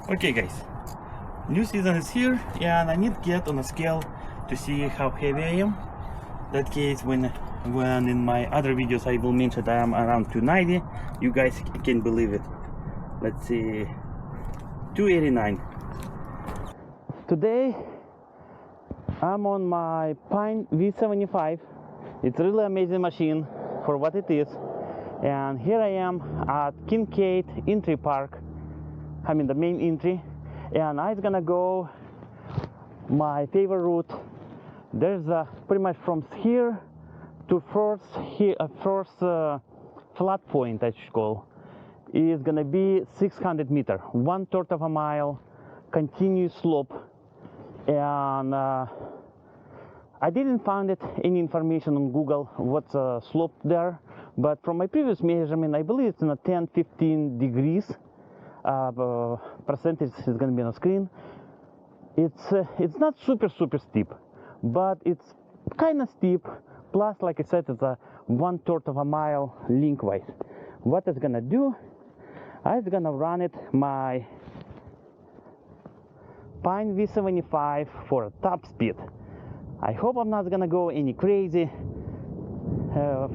Okay guys, new season is here and I need to get on a scale to see how heavy I am. That case when in my other videos I will mention I am around 290, you guys can believe it. Let's see, 289. Today I'm on my Pint V-75. It's a really amazing machine for what it is. And here I am at Kincaid Entry Park. I'm in the main entry, and I'm gonna go my favorite route. There's pretty much from here to first flat point, I should call, is gonna be 600 meters, 1/3 of a mile, continuous slope. And I didn't find any information on Google what's the slope there, but from my previous measurement, I believe it's in a 10-15 degrees. Percentage is going to be on the screen. It's not super steep, but it's kind of steep. Plus, like I said, it's a 1/3 of a mile lengthwise. What it's gonna do, I'm gonna run it my Pint V-75 for a top speed. I hope I'm not gonna go any crazy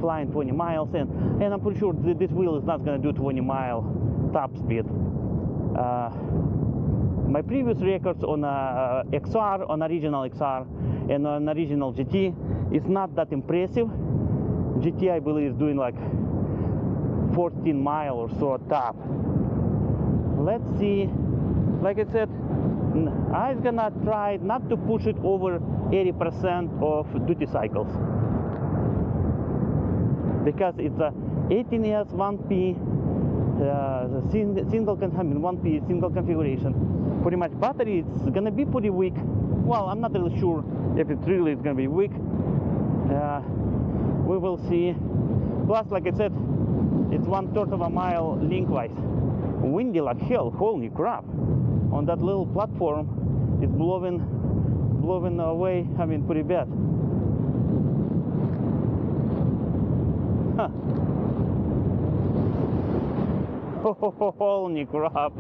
flying 20 miles, and I'm pretty sure this wheel is not gonna do 20-mile top speed. My previous records on XR, on original XR, and on original GT is not that impressive. GT, I believe, is doing like 14 mile or so top. Let's see. Like I said, I'm gonna try not to push it over 80% of duty cycles, because it's a 18S 1P single 1P single configuration. Pretty much battery it's gonna be pretty weak. Well, I'm not really sure if it really is gonna be weak. We will see. Plus, like I said, it's 1/3 of a mile lengthwise. Windy like hell. Holy crap! On that little platform, it's blowing away. I mean, pretty bad. Huh. Holy crap!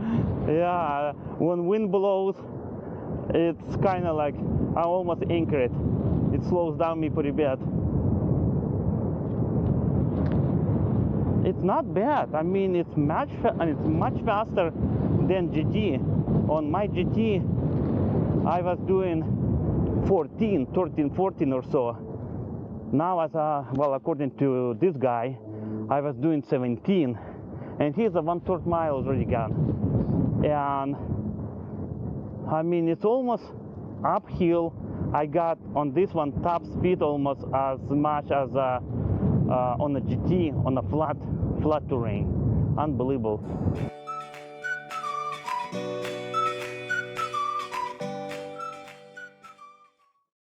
Yeah, when wind blows, it's kind of like I almost anchor it. It slows down me pretty bad. It's not bad. I mean, it's much faster than GT. On my GT, I was doing 13, 14 or so. Now, well, according to this guy, I was doing 17. And here's a 1/3 mile already gone. And I mean, it's almost uphill. I got on this one top speed almost as much as on the GT on a flat terrain. Unbelievable.